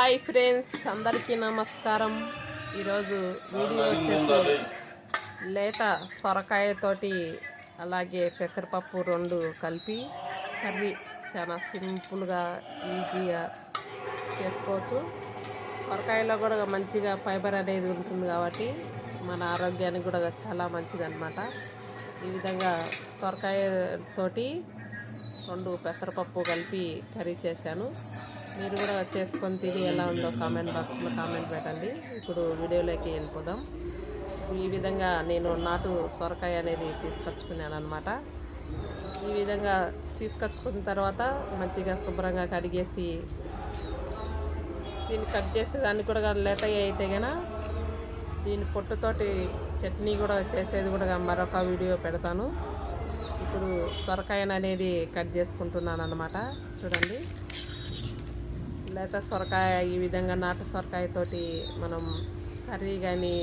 Hi friends, అందరికీ నమస్కారం. ఈరోజు వీడియో వచ్చేసి లేత సొరకాయతోటి అలాగే పెసరపప్పు రెండు కలిపి కర్రీ చాలా సింపుల్గా ఈజీగా చేసుకోవచ్చు. సొరకాయలో కూడా మంచిగా ఫైబర్ అనేది ఉంటుంది కాబట్టి మన ఆరోగ్యానికి కూడా చాలా మంచిది అన్నమాట. ఈ విధంగా సొరకాయ తోటి రెండు పెసరపప్పు కలిపి కర్రీ చేశాను. మీరు కూడా చేసుకొని తిని ఎలా ఉందో కామెంట్ బాక్స్లో కామెంట్ పెట్టండి. ఇప్పుడు వీడియోలోకి వెళ్ళిపోదాం. ఈ విధంగా నేను నాటు సొరకాయ అనేది తీసుకొచ్చుకున్నాను అనమాట. ఈ విధంగా తీసుకొచ్చుకున్న తర్వాత మంచిగా శుభ్రంగా కడిగేసి దీన్ని కట్ చేసేదాన్ని కూడా లేట్ అయితే కనుక దీని పొట్టుతోటి చట్నీ కూడా చేసేది కూడా మరొక వీడియో పెడతాను. ఇప్పుడు సొరకాయను అనేది కట్ చేసుకుంటున్నాను అన్నమాట. చూడండి, లేత సొరకాయ ఈ విధంగా నాటు సొరకాయతోటి మనం కర్రీ కానీ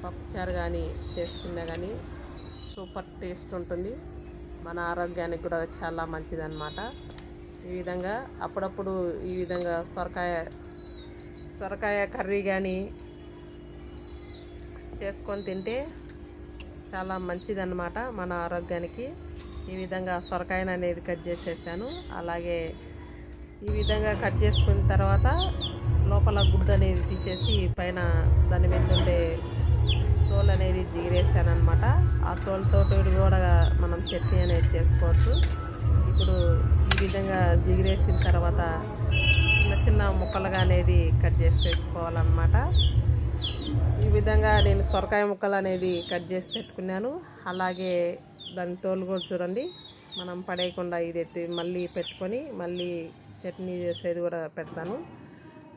పప్పుచారు కానీ చేసుకున్నా కానీ సూపర్ టేస్ట్ ఉంటుంది. మన ఆరోగ్యానికి కూడా చాలా మంచిదన్నమాట. ఈ విధంగా అప్పుడప్పుడు ఈ విధంగా సొరకాయ కర్రీ కానీ చేసుకొని తింటే చాలా మంచిదన్నమాట మన ఆరోగ్యానికి. ఈ విధంగా సొరకాయను అనేది కట్ చేసేసాను. అలాగే ఈ విధంగా కట్ చేసుకున్న తర్వాత లోపల గుడ్డు అనేది తీసేసి పైన దాని మీద ఉండే తోలు అనేది జిగిరేసాను అనమాట. ఆ తోలుతో కూడా మనం చట్నీ అనేది చేసుకోవచ్చు. ఇప్పుడు ఈ విధంగా జిగిరేసిన తర్వాత చిన్న చిన్న ముక్కలుగా అనేది కట్ చేసుకోవాలన్నమాట. ఈ విధంగా నేను సొరకాయ ముక్కలు అనేది కట్ చేసి పెట్టుకున్నాను. అలాగే దాని తోలు కూడా చూడండి, మనం పడేయకుండా ఇది ఎత్తి మళ్ళీ పెట్టుకొని మళ్ళీ చట్నీ చేసేది కూడా పెడతాను.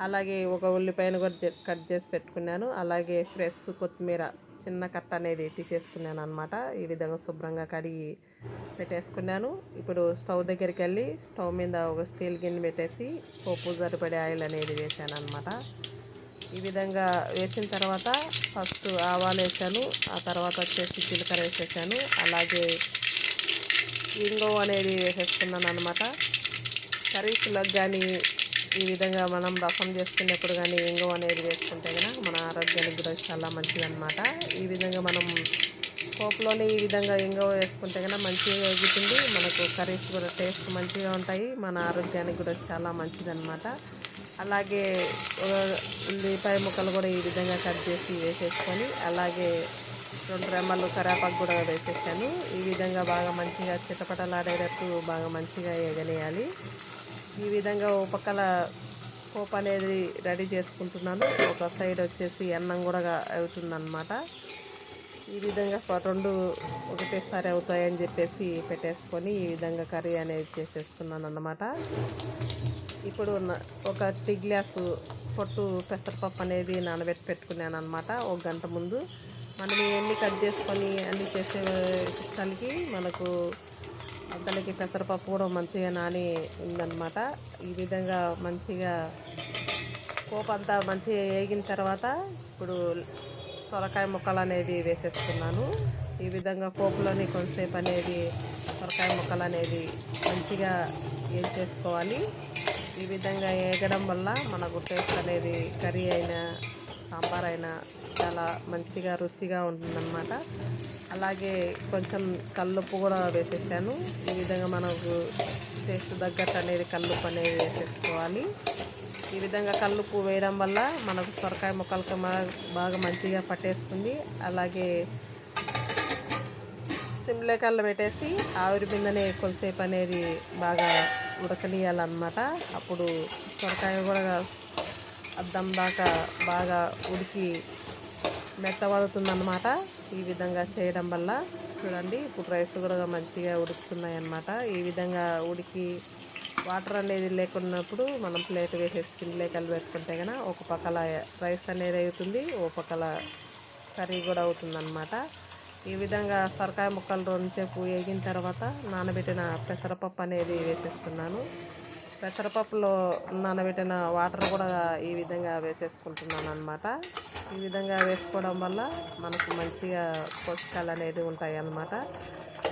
అలాగే ఒక ఉల్లిపాయను కూడా కట్ చేసి పెట్టుకున్నాను. అలాగే ఫ్రెష్ కొత్తిమీర చిన్న కట్ట అనేది తీసేసుకున్నాను అనమాట. ఈ విధంగా శుభ్రంగా కడిగి పెట్టేసుకున్నాను. ఇప్పుడు స్టవ్ దగ్గరికి వెళ్ళి స్టవ్ మీద ఒక స్టీల్ గిన్నె పెట్టేసి పోపు సరిపడే ఆయిల్ అనేది వేసాను అనమాట. ఈ విధంగా వేసిన తర్వాత ఫస్ట్ ఆవాలు వేసాను, ఆ తర్వాత వచ్చేసి జీలకర్ర వేసేసాను. అలాగే ఇంగువ అనేది వేసేసుకున్నాను అనమాట. కర్రీస్లకు కానీ ఈ విధంగా మనం రసం చేసుకునేప్పుడు కానీ ఇంగువ అనేది వేసుకుంటే కనుక మన ఆరోగ్యానికి కూడా చాలా మంచిదన్నమాట. ఈ విధంగా మనం పోపులోనే ఈ విధంగా ఇంగువ వేసుకుంటే కనుక మంచిగా ఎగుతుంది. మనకు కర్రీస్ కూడా టేస్ట్ మంచిగా ఉంటాయి. మన ఆరోగ్యానికి కూడా చాలా మంచిదన్నమాట. అలాగే ఉల్లిపాయ ముక్కలు కూడా ఈ విధంగా కట్ చేసి వేసేసుకొని అలాగే 2 రెమ్మలు కరివేపాకు కూడా వేసేసాను. ఈ విధంగా బాగా మంచిగా చిటపటలాడేటట్టు బాగా మంచిగా ఎగనేయాలి. ఈ విధంగా ఓ పక్కల పోపు అనేది రెడీ చేసుకుంటున్నాను. ఒక సైడ్ వచ్చేసి అన్నం కూడా అవుతుందన్నమాట. ఈ విధంగా 2 ఒకటేసారి అవుతాయని చెప్పేసి పెట్టేసుకొని ఈ విధంగా కర్రీ అనేది చేసేస్తున్నాను అన్నమాట. ఇప్పుడు ఒక టీ గ్లాసు పొట్టు పెసరపప్పు అనేది నానబెట్టి పెట్టుకున్నాను అనమాట. 1 గంట ముందు మనం ఇవన్నీ కట్ చేసుకొని అన్నీ చేసే కలిగి మనకు అంతలోకి పెసరపప్పు కూడా మంచిగా నాని ఉందన్నమాట. ఈ విధంగా మంచిగా పోపు అంతా మంచిగా వేగిన తర్వాత ఇప్పుడు సొరకాయ ముక్కలు అనేది వేసేస్తున్నాను. ఈ విధంగా పోపులోని కొంతసేపు అనేది సొరకాయ ముక్కలు అనేది మంచిగా చేసుకోవాలి. ఈ విధంగా వేగడం వల్ల మనకు టేస్ట్ అనేది కర్రీ అయినా సాంబార్ అయినా చాలా మంచిగా రుచిగా ఉంటుందన్నమాట. అలాగే కొంచెం కల్లుప్పు కూడా వేసేసాను. ఈ విధంగా మనకు టేస్ట్ తగ్గట్టు అనేది కల్లుప్పు అనేది వేసేసుకోవాలి. ఈ విధంగా కల్లుప్పు వేయడం వల్ల మనకు సొరకాయ ముక్కలకు బాగా మంచిగా పట్టేస్తుంది. అలాగే సిమ్లే కళ్ళు పెట్టేసి ఆవిరి బిందెనే కొంతసేపు అనేది బాగా ఉడకనియాలన్నమాట. అప్పుడు సొరకాయ కూడా అద్దం దాకా బాగా ఉడికి మెత్తబడుతుందన్నమాట. ఈ విధంగా చేయడం వల్ల చూడండి, ఇప్పుడు రైస్ కూడా మంచిగా ఉడుకుతున్నాయి అన్నమాట. ఈ విధంగా ఉడికి వాటర్ అనేది లేకున్నప్పుడు మనం ప్లేట్ వేసేసి సిమ్లే కళ్ళు పెట్టుకుంటే కనుక ఒక పక్కల రైస్ అనేది అవుతుంది, ఓ పక్కల కర్రీ కూడా అవుతుందన్నమాట. ఈ విధంగా సొరకాయ ముక్కలు 2 సేపు వేగిన తర్వాత నానబెట్టిన పెసరపప్పు అనేది వేసేస్తున్నాను. పెసరపప్పులో నానబెట్టిన వాటర్ కూడా ఈ విధంగా వేసేసుకుంటున్నాను అన్నమాట. ఈ విధంగా వేసుకోవడం వల్ల మనకు మంచిగా పోషకాలు అనేది ఉంటాయి అన్నమాట.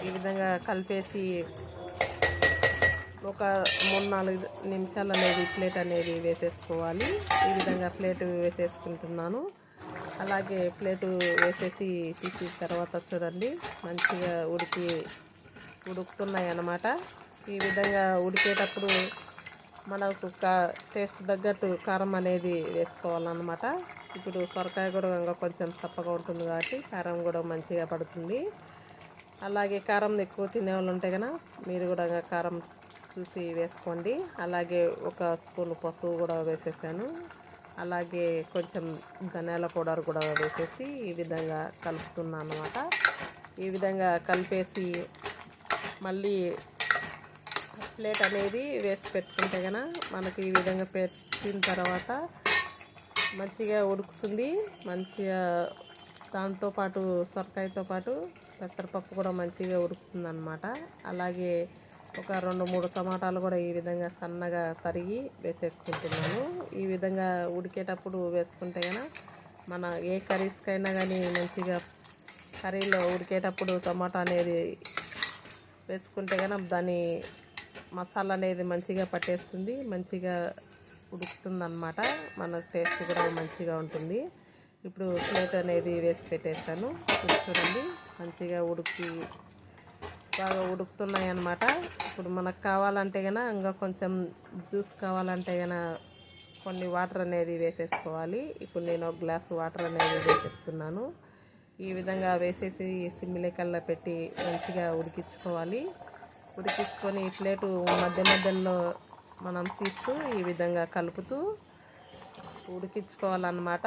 ఈ విధంగా కలిపేసి ఒక 3-4 నిమిషాలు అనేది ప్లేట్ అనేది వేసేసుకోవాలి. ఈ విధంగా ప్లేటు వేసేసుకుంటున్నాను. అలాగే ప్లేటు వేసేసి తీసిన తర్వాత చూడండి మంచిగా ఉడుకుతున్నాయి అన్నమాట. ఈ విధంగా ఉడికేటప్పుడు మనకు టేస్ట్ తగ్గట్టు కారం అనేది వేసుకోవాలన్నమాట. ఇప్పుడు సొరకాయ కూడా ఇంకా కొంచెం చప్పగా ఉంటుంది కాబట్టి కారం కూడా మంచిగా పడుతుంది. అలాగే కారం ఎక్కువ తినేవాళ్ళు ఉంటే కనుక మీరు కూడా కారం చూసి వేసుకోండి. అలాగే 1 స్పూన్ పసుపు కూడా వేసేసాను. అలాగే కొంచెం ధనియాల పౌడర్ కూడా వేసేసి ఈ విధంగా కలుపుతున్నాను అన్నమాట. ఈ విధంగా కలిపేసి మళ్ళీ ప్లేట్ అనేది వేసి పెట్టుకుంటే కనుక మనకి ఈ విధంగా పెట్టిన తర్వాత మంచిగా ఉడుకుతుంది. మంచిగా దాంతోపాటు సొరకాయతో పాటు పెసరపప్పు కూడా మంచిగా ఉడుకుతుంది అన్నమాట. అలాగే ఒక 2-3 టమాటాలు కూడా ఈ విధంగా సన్నగా తరిగి వేసేసుకుంటున్నాను. ఈ విధంగా ఉడికేటప్పుడు వేసుకుంటే కనుక మన ఏ కర్రీస్కైనా కానీ మంచిగా కర్రీలో ఉడికేటప్పుడు టమాటా అనేది వేసుకుంటే కనుక దాని మసాలా అనేది మంచిగా పట్టేస్తుంది, మంచిగా ఉడుకుతుంది అన్నమాట. మన టేస్ట్ కూడా మంచిగా ఉంటుంది. ఇప్పుడు ప్లేట్ అనేది వేసి పెట్టేస్తాను. చూడండి మంచిగా బాగా ఉడుకుతున్నాయి అన్నమాట. ఇప్పుడు మనకు కావాలంటే కనుక ఇంకా కొంచెం జ్యూస్ కావాలంటే కనుక కొన్ని వాటర్ అనేది వేసేసుకోవాలి. ఇప్పుడు నేను 1 గ్లాసు వాటర్ అనేది వేసేస్తున్నాను. ఈ విధంగా వేసేసి సిమ్మిలకల్లా పెట్టి మంచిగా ఉడికించుకోవాలి. ఉడికించుకొని ప్లేటు మధ్యలో మనం తీస్తూ ఈ విధంగా కలుపుతూ ఉడికించుకోవాలన్నమాట.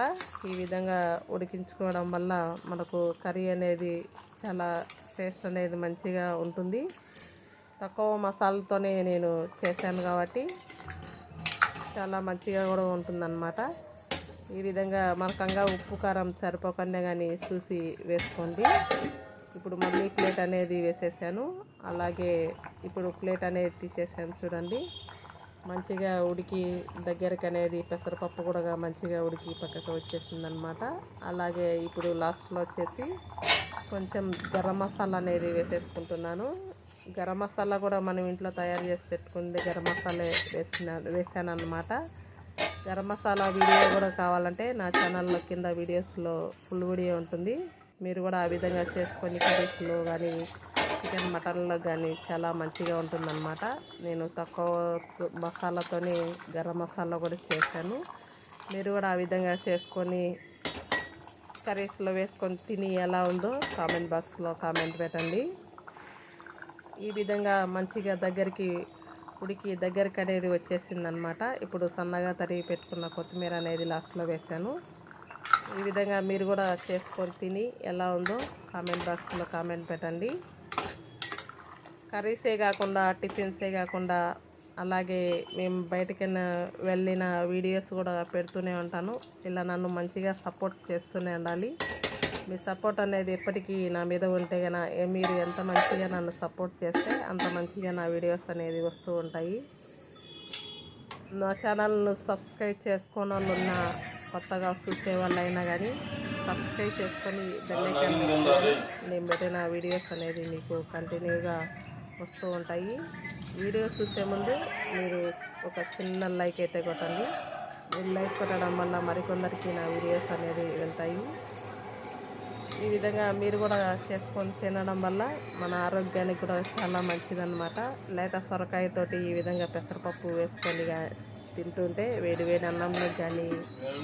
ఈ విధంగా ఉడికించుకోవడం వల్ల మనకు కర్రీ అనేది చాలా టేస్ట్ అనేది మంచిగా ఉంటుంది. తక్కువ మసాలాతోనే నేను చేశాను కాబట్టి చాలా మంచిగా కూడా ఉంటుందన్నమాట. ఈ విధంగా మనకంగా ఉప్పు కారం సరిపోకుండా కానీ చూసి వేసుకోండి. ఇప్పుడు మళ్ళీ ప్లేట్ అనేది వేసేసాను. అలాగే ఇప్పుడు ప్లేట్ అనేది తీసేసాను. చూడండి మంచిగా ఉడికి దగ్గరికి అనేది పెసరపప్పు కూడా మంచిగా ఉడికి పక్కకు వచ్చేసింది అన్నమాట. అలాగే ఇప్పుడు లాస్ట్లో వచ్చేసి కొంచెం గరం మసాలా అనేది వేసేసుకుంటున్నాను. గరం మసాలా కూడా మనం ఇంట్లో తయారు చేసి పెట్టుకుంది గరం మసాలా వేసాను అన్నమాట. గరం మసాలా వీడియో కూడా కావాలంటే నా ఛానల్లో కింద వీడియోస్లో ఫుల్ వీడియో ఉంటుంది. మీరు కూడా ఆ విధంగా చేసుకొని కర్రీస్లో కానీ చికెన్ మటన్లో కానీ చాలా మంచిగా ఉంటుందన్నమాట. నేను తక్కువ మసాలాతోని గరం మసాలా కూడా చేశాను. మీరు కూడా ఆ విధంగా చేసుకొని కర్రీస్లో వేసుకొని తిని ఎలా ఉందో కామెంట్ బాక్స్లో కామెంట్ పెట్టండి. ఈ విధంగా మంచిగా ఉడికి దగ్గరికి అనేది వచ్చేసిందనమాట. ఇప్పుడు సన్నగా తరిగి పెట్టుకున్న కొత్తిమీర అనేది లాస్ట్లో వేసాను. ఈ విధంగా మీరు కూడా చేసుకొని తిని ఎలా ఉందో కామెంట్ బాక్స్లో కామెంట్ పెట్టండి. కర్రీసే కాకుండా టిఫిన్సే కాకుండా అలాగే మేము బయటకైనా వెళ్ళిన వీడియోస్ కూడా పెడుతూనే ఉంటాను. ఇలా నన్ను మంచిగా సపోర్ట్ చేస్తూనే ఉండాలి. మీ సపోర్ట్ అనేది ఎప్పటికీ నా మీద ఉంటే కనుక మీరు ఎంత మంచిగా నన్ను సపోర్ట్ చేస్తే అంత మంచిగా నా వీడియోస్ అనేది వస్తూ ఉంటాయి. నా ఛానల్ను సబ్స్క్రైబ్ చేసుకున్న వాళ్ళు ఉన్న కొత్తగా చూసే వాళ్ళైనా కానీ సబ్స్క్రైబ్ చేసుకొని బెల్ ఐకాన్ పెట్టుకొని నేను పెట్టిన వీడియోస్ అనేది మీకు కంటిన్యూగా వస్తూ ఉంటాయి. వీడియో చూసే ముందు మీరు ఒక చిన్న లైక్ అయితే కొట్టండి. మీరు లైక్ కొట్టడం వల్ల మరికొందరికి నా వీడియోస్ అనేది వెళ్తాయి. ఈ విధంగా మీరు కూడా చేసుకొని తినడం వల్ల మన ఆరోగ్యానికి కూడా చాలా మంచిదన్నమాట. లేత సొరకాయతోటి ఈ విధంగా పెసరపప్పు వేసుకొని తింటుంటే వేడి అన్నంలోకి కానీ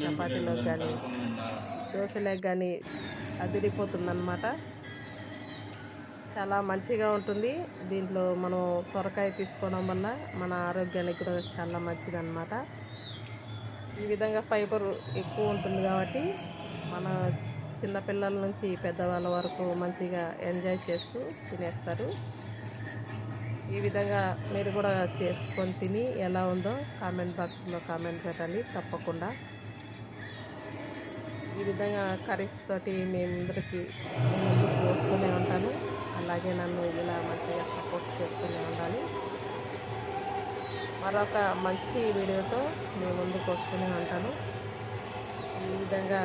చపాతీలోకి కానీ దోశలోకి కానీ అదిరిపోతుందన్నమాట. చాలా మంచిగా ఉంటుంది. దీంట్లో మనం సొరకాయ తీసుకోవడం వల్ల మన ఆరోగ్యానికి కూడా చాలా మంచిదన్నమాట. ఈ విధంగా ఫైబర్ ఎక్కువ ఉంటుంది కాబట్టి మన చిన్నపిల్లల నుంచి పెద్దవాళ్ళ వరకు మంచిగా ఎంజాయ్ చేస్తూ తినేస్తారు. ఈ విధంగా మీరు కూడా చేసుకొని తిని ఎలా ఉందో కామెంట్ బాక్స్లో కామెంట్ పెట్టండి తప్పకుండా. ఈ విధంగా కర్రీస్ తోటి ముందుకు వస్తూనే ఉంటాను. అలాగే నన్ను ఇలా మంచిగా సపోర్ట్ చేస్తూనే ఉండాలి. మరొక మంచి వీడియోతో మీ ముందుకు వస్తూనే ఉంటాను. ఈ విధంగా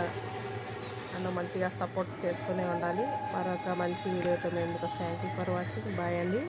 నన్ను మంచిగా సపోర్ట్ చేస్తూనే ఉండాలి. మరొక మంచి వీడియోతో మేము ముందుకు. Thank you for watching. Bye అండి.